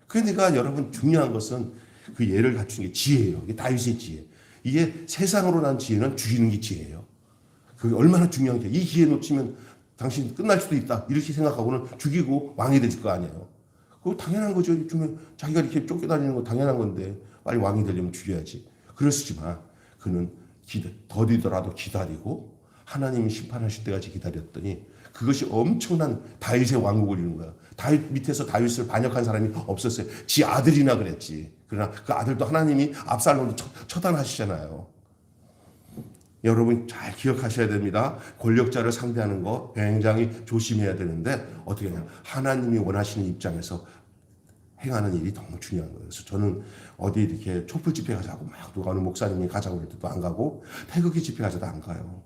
그러니까 여러분 중요한 것은 그 예를 갖춘 게 지혜예요. 이게 다윗의 지혜. 이게 세상으로 난 지혜는 죽이는 게 지혜예요. 그게 얼마나 중요한 게 이 기회 놓치면 당신 끝날 수도 있다. 이렇게 생각하고는 죽이고 왕이 될 거 아니에요. 그거 당연한 거죠. 자기가 이렇게 쫓겨다니는 거 당연한 건데 빨리 왕이 되려면 죽여야지. 그랬지만 그는 더디더라도 기다리고 하나님이 심판하실 때까지 기다렸더니 그것이 엄청난 다윗의 왕국을 이룬 거야. 다윗 밑에서 다윗을 반역한 사람이 없었어요. 지 아들이나 그랬지. 그러나 그 아들도 하나님이 압살롬을 처단하시잖아요. 여러분 잘 기억하셔야 됩니다. 권력자를 상대하는 거 굉장히 조심해야 되는데 어떻게 하냐. 하나님이 원하시는 입장에서 행하는 일이 너무 중요한 거예요. 그래서 저는 어디 이렇게 촛불 집회 가자고 막 누가 어느 목사님이 가자고 그럴 때도 안 가고 태극기 집회 가자도 안 가요.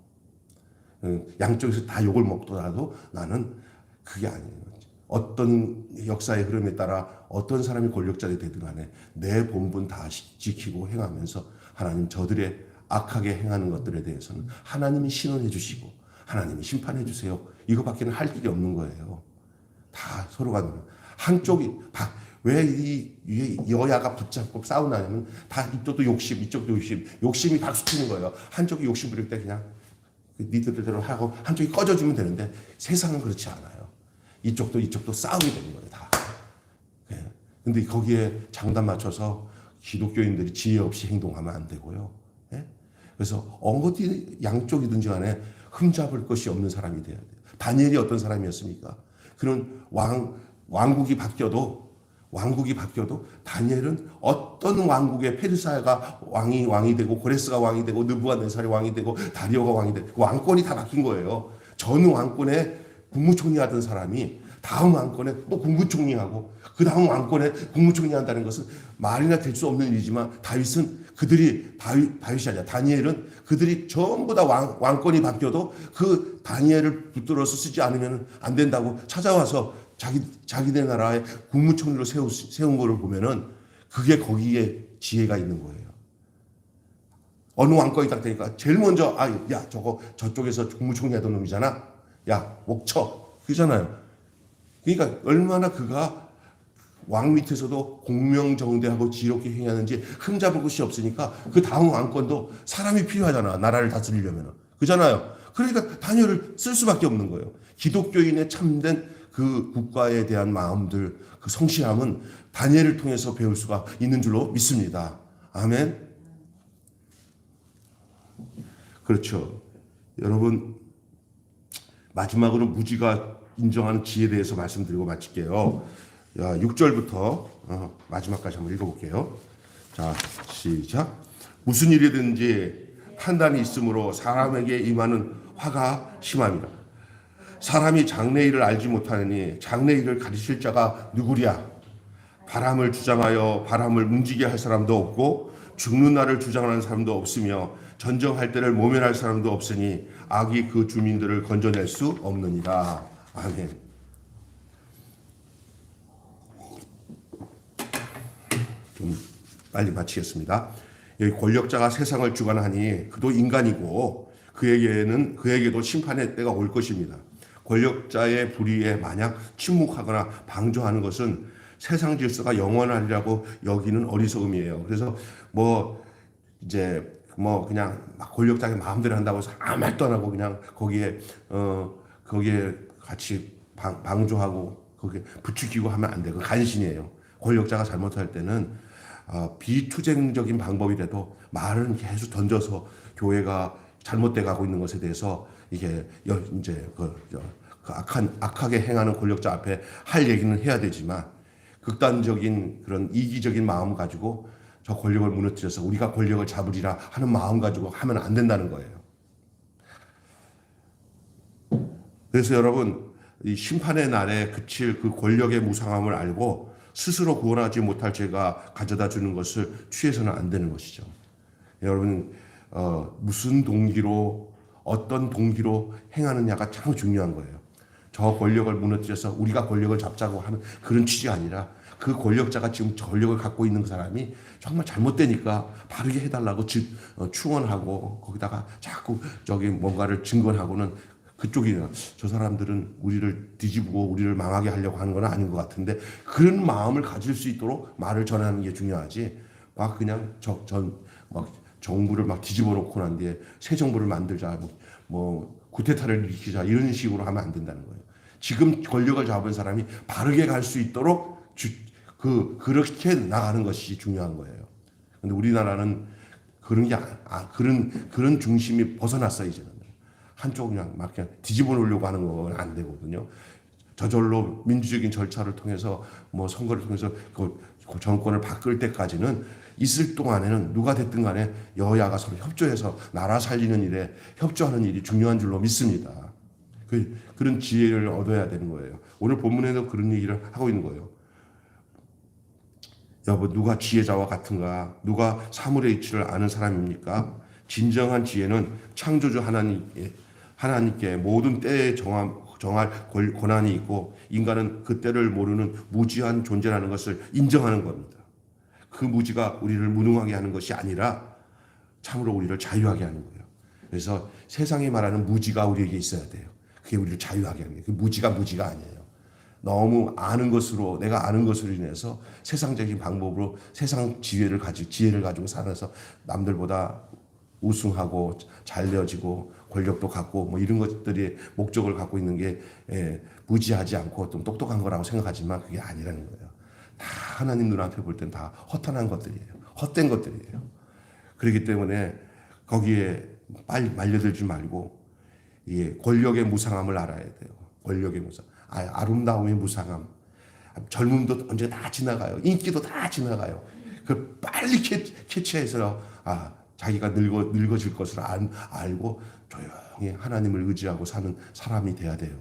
양쪽에서 다 욕을 먹더라도 나는 그게 아니에요. 어떤 역사의 흐름에 따라 어떤 사람이 권력자들이 되든 간에 내 본분 다 지키고 행하면서 하나님 저들의 악하게 행하는 것들에 대해서는 하나님이 신원해 주시고 하나님이 심판해 주세요. 이거밖에는 할 길이 없는 거예요. 다 서로가 한쪽이 왜 이 여야가 붙잡고 싸우냐면 다 이쪽도 욕심, 이쪽도 욕심이 박수 치는 거예요. 한쪽이 욕심 부릴 때 그냥 니들대로 하고 한쪽이 꺼져주면 되는데 세상은 그렇지 않아요. 이쪽도 싸우게 되는 거예요. 다. 근데 거기에 장단 맞춰서 기독교인들이 지혜 없이 행동하면 안 되고요. 그래서 어디 양쪽이든지 간에 흠잡을 것이 없는 사람이 돼야 돼요. 다니엘이 어떤 사람이었습니까? 그런 왕국이 바뀌어도 다니엘은 어떤 왕국의 페르시아가 왕이 되고 고레스가 왕이 되고 느부갓네살이 왕이 되고 다리오가 왕이 되고 왕권이 다 바뀐 거예요. 전 왕권의 국무총리 하던 사람이 다음 왕권에 또 국무총리하고 그 다음 왕권에 국무총리 한다는 것은 말이나 될 수 없는 일이지만 다윗이 아니라 다니엘은 그들이 전부 다 왕권이 바뀌어도 그 다니엘을 붙들어서 쓰지 않으면 안 된다고 찾아와서 자기네 나라의 국무총리로 세운 거를 보면은 그게 거기에 지혜가 있는 거예요. 어느 왕권이 딱 되니까 제일 먼저 야 저거 저쪽에서 국무총리 하던 놈이잖아. 야 목 쳐. 그잖아요. 그러니까 얼마나 그가 왕 밑에서도 공명정대하고 지혜롭게 행하는지 흠잡을 것이 없으니까 그 다음 왕권도 사람이 필요하잖아. 나라를 다스리려면. 그잖아요. 그러니까 다니엘을 쓸 수밖에 없는 거예요. 기독교인의 참된 그 국가에 대한 마음들, 그 성실함은 다니엘을 통해서 배울 수가 있는 줄로 믿습니다. 아멘. 그렇죠. 여러분, 마지막으로 무지가 인정하는 지혜에 대해서 말씀드리고 마칠게요. 6절부터 마지막까지 한번 읽어볼게요. 자, 시작. 무슨 일이든지 판단이 있으므로 사람에게 임하는 화가 심함이라. 사람이 장래일을 알지 못하느니 장래일을 가르칠 자가 누구랴. 바람을 주장하여 바람을 움직이게 할 사람도 없고 죽는 날을 주장하는 사람도 없으며 전정할 때를 모면할 사람도 없으니 악이 그 주민들을 건져낼 수 없느니라. 아멘. 좀 빨리 마치겠습니다. 여기 권력자가 세상을 주관하니 그도 인간이고 그에게도 심판의 때가 올 것입니다. 권력자의 불의에 만약 침묵하거나 방조하는 것은 세상 질서가 영원하리라고 여기는 어리석음이에요. 그래서 그냥 막 권력자의 마음대로 한다고 해서 아무 말도 안 하고 그냥 거기에 같이 방조하고 거기에 부추기고 하면 안 돼요. 그 간신이에요. 권력자가 잘못할 때는 비투쟁적인 방법이라도 말은 계속 던져서 교회가 잘못돼 가고 있는 것에 대해서 이게 이제 악하게 행하는 권력자 앞에 할 얘기는 해야 되지만 극단적인 그런 이기적인 마음 가지고 저 권력을 무너뜨려서 우리가 권력을 잡으리라 하는 마음 가지고 하면 안 된다는 거예요. 그래서 여러분, 이 심판의 날에 그칠 그 권력의 무상함을 알고 스스로 구원하지 못할 죄가 가져다 주는 것을 취해서는 안 되는 것이죠. 여러분, 무슨 동기로 어떤 동기로 행하느냐가 참 중요한 거예요. 저 권력을 무너뜨려서 우리가 권력을 잡자고 하는 그런 취지가 아니라 그 권력자가 지금 권력을 갖고 있는 사람이 정말 잘못되니까 바르게 해달라고 충원하고 거기다가 자꾸 뭔가를 증거하고는 그쪽이 저 사람들은 우리를 뒤집고 우리를 망하게 하려고 하는 건 아닌 것 같은데 그런 마음을 가질 수 있도록 말을 전하는 게 중요하지 막 그냥 정부를 막 뒤집어 놓고 난 뒤에 새 정부를 만들자 구테타를 일으키자 이런 식으로 하면 안 된다는 거예요. 지금 권력을 잡은 사람이 바르게 갈 수 있도록 그렇게 나가는 것이 중요한 거예요. 근데 우리나라는 그런 게 그런 중심이 벗어났어요. 이제는 한쪽 그냥 뒤집어 놓으려고 하는 건 안 되거든요. 저절로 민주적인 절차를 통해서 선거를 통해서 그 정권을 바꿀 때까지는 있을 동안에는 누가 됐든 간에 여야가 서로 협조해서 나라 살리는 일에 협조하는 일이 중요한 줄로 믿습니다. 그런 지혜를 얻어야 되는 거예요. 오늘 본문에도 그런 얘기를 하고 있는 거예요. 여보, 누가 지혜자와 같은가? 누가 사물의 이치를 아는 사람입니까? 진정한 지혜는 창조주 하나님께 모든 때에 정할 권한이 있고 인간은 그 때를 모르는 무지한 존재라는 것을 인정하는 겁니다. 그 무지가 우리를 무능하게 하는 것이 아니라 참으로 우리를 자유하게 하는 거예요. 그래서 세상이 말하는 무지가 우리에게 있어야 돼요. 그게 우리를 자유하게 하는 거예요. 그 무지가 아니에요. 너무 내가 아는 것으로 인해서 세상적인 방법으로 세상 지혜를 가지고 살아서 남들보다 우승하고 잘 되어지고 권력도 갖고 이런 것들이 목적을 갖고 있는 게 무지하지 않고 좀 똑똑한 거라고 생각하지만 그게 아니라는 거예요. 다 하나님 눈앞에 볼 땐 다 허탄한 것들이에요. 헛된 것들이에요. 그렇기 때문에 거기에 빨리 말려들지 말고 예, 권력의 무상함을 알아야 돼요. 권력의 무상, 아름다움의 무상함. 젊음도 언제 다 지나가요. 인기도 다 지나가요. 그 빨리 캐치해서 자기가 늙어질 것을 알고 조용히 하나님을 의지하고 사는 사람이 돼야 돼요.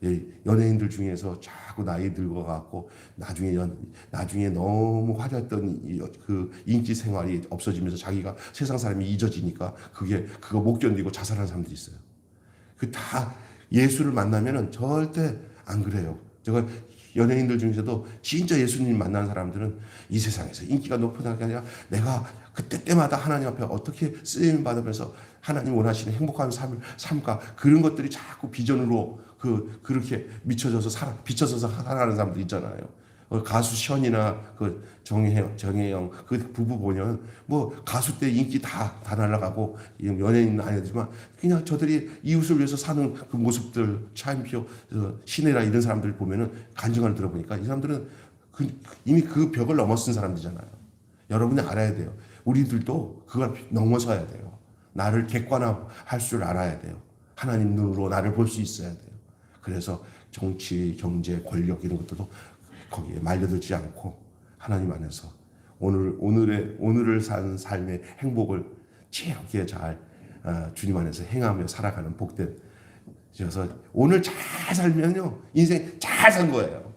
예, 연예인들 중에서 자꾸 나이 늙어갖고 나중에 너무 화려했던 그 인기 생활이 없어지면서 자기가 세상 사람이 잊어지니까 그거 못 견디고 자살하는 사람들이 있어요. 그 다 예수를 만나면은 절대 안 그래요. 제가 연예인들 중에서도 진짜 예수님 만난 사람들은 이 세상에서 인기가 높은 게 아니라 내가 그때마다 하나님 앞에 어떻게 쓰임 받으면서 하나님 원하시는 행복한 삶을 삶까 그런 것들이 자꾸 비전으로 그렇게 비춰져서 살아가는 사람들 있잖아요. 가수 션이나 그 정혜영 그 부부 보면 뭐 가수 때 인기 다 날아가고 연예인은 아니지만 그냥 저들이 이웃을 위해서 사는 그 모습들 차인표 신혜라 이런 사람들 보면은 간증을 들어보니까 이 사람들은 이미 그 벽을 넘어선 사람들이잖아요. 여러분이 알아야 돼요. 우리들도 그걸 넘어서야 돼요. 나를 객관화할 줄 알아야 돼요. 하나님 눈으로 나를 볼 수 있어야 돼요. 그래서 정치, 경제, 권력 이런 것들도 거기에 말려들지 않고 하나님 안에서 오늘을 사는 삶의 행복을 지혜롭게 잘 주님 안에서 행하며 살아가는 복된. 그래서 오늘 잘 살면요 인생 잘 산 거예요.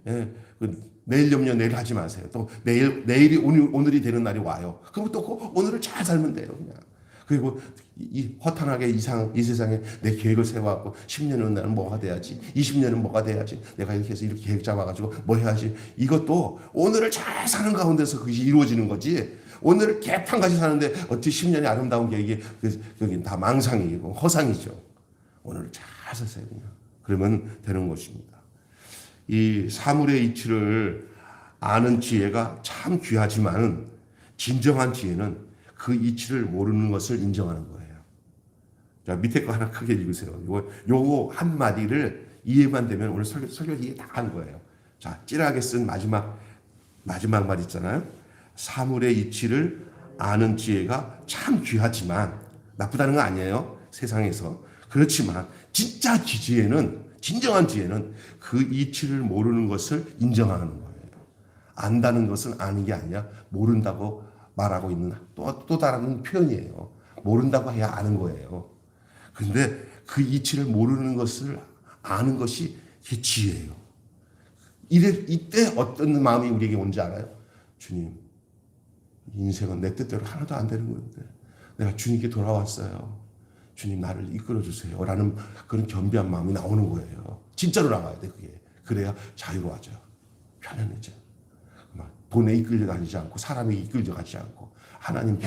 예, 내일 염려 내일 하지 마세요. 또 내일이 오늘이 되는 날이 와요. 그럼 또 오늘을 잘 살면 돼요. 그냥. 그리고 이 허탄하게 이 세상에 내 계획을 세워갖고 10년은 나는 뭐가 돼야지 20년은 뭐가 돼야지 내가 이렇게 해서 이렇게 계획 잡아가지고 뭐 해야지 이것도 오늘을 잘 사는 가운데서 그것이 이루어지는 거지 오늘을 개판같이 사는데 어떻게 10년의 아름다운 계획이 여기 다 망상이고 허상이죠. 오늘을 잘 사세요. 그냥. 그러면 되는 것입니다. 이 사물의 이치를 아는 지혜가 참 귀하지만 진정한 지혜는 그 이치를 모르는 것을 인정하는 거예요. 자, 밑에 거 하나 크게 읽으세요. 요거 한 마디를 이해만 되면 오늘 설교 이해 다 한 거예요. 자, 찌라하게 쓴 마지막 말 있잖아요. 사물의 이치를 아는 지혜가 참 귀하지만 나쁘다는 거 아니에요. 세상에서. 그렇지만 진짜 진정한 지혜는 그 이치를 모르는 것을 인정하는 거예요. 안다는 것은 아는 게 아니라 모른다고 말하고 있는 또 다른 표현이에요. 모른다고 해야 아는 거예요. 그런데 그 이치를 모르는 것을 아는 것이 지혜예요. 이때 어떤 마음이 우리에게 온지 알아요? 주님, 인생은 내 뜻대로 하나도 안 되는 건데 내가 주님께 돌아왔어요. 주님 나를 이끌어 주세요. 라는 그런 겸비한 마음이 나오는 거예요. 진짜로 나와야 돼 그게. 그래야 자유로워져. 편안해져. 돈에 이끌려가지 않고 사람에 이끌려가지 않고 하나님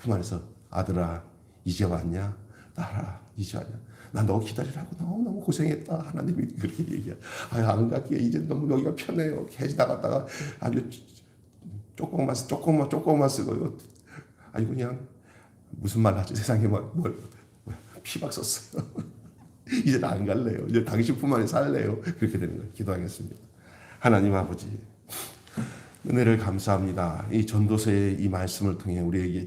품 안에서 아들아 이제 왔냐? 딸아 이제 왔냐? 나 너 기다리라고 너무 고생했다. 하나님이 그렇게 얘기해. 안 갈게. 이제 너무 여기가 편해요. 계속 나갔다가 아주 조금만 쓰고요. 아니 그냥 무슨 말 하지? 세상에 피박 썼어요. 이제 나 안 갈래요. 이제 당신 품 안에 살래요. 그렇게 되는 거예요. 기도하겠습니다. 하나님 아버지 은혜를 감사합니다. 이 전도서의 이 말씀을 통해 우리에게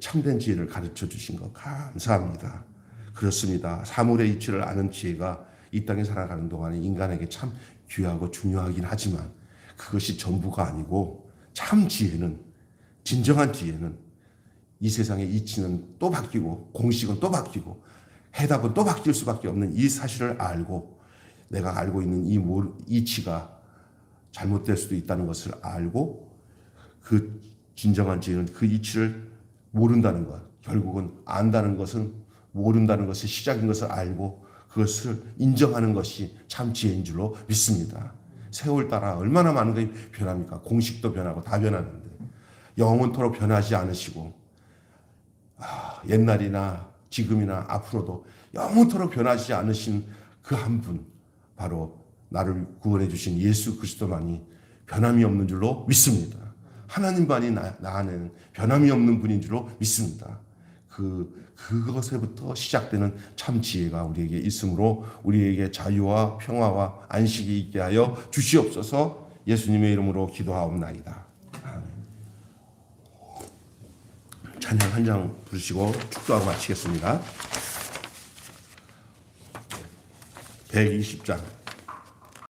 참된 지혜를 가르쳐 주신 것 감사합니다. 그렇습니다. 사물의 이치를 아는 지혜가 이 땅에 살아가는 동안에 인간에게 참 귀하고 중요하긴 하지만 그것이 전부가 아니고 참 지혜는 진정한 지혜는 이 세상의 이치는 또 바뀌고 공식은 또 바뀌고 해답은 또 바뀔 수밖에 없는 이 사실을 알고 내가 알고 있는 이 이치가 잘못될 수도 있다는 것을 알고 그 진정한 지혜는 그 이치를 모른다는 것. 결국은 안다는 것은 모른다는 것이 시작인 것을 알고 그것을 인정하는 것이 참 지혜인 줄로 믿습니다. 세월 따라 얼마나 많은 것이 변합니까? 공식도 변하고 다 변하는데 영원토록 변하지 않으시고 옛날이나 지금이나 앞으로도 영원토록 변하지 않으신 그 한 분 바로 나를 구원해 주신 예수 그리스도만이 변함이 없는 줄로 믿습니다. 하나님만이 나 안에는 변함이 없는 분인 줄로 믿습니다. 그것에부터 시작되는 참 지혜가 우리에게 있으므로 우리에게 자유와 평화와 안식이 있게 하여 주시옵소서. 예수님의 이름으로 기도하옵나이다. 찬양 한 장 부르시고 축도하고 마치겠습니다. 120장.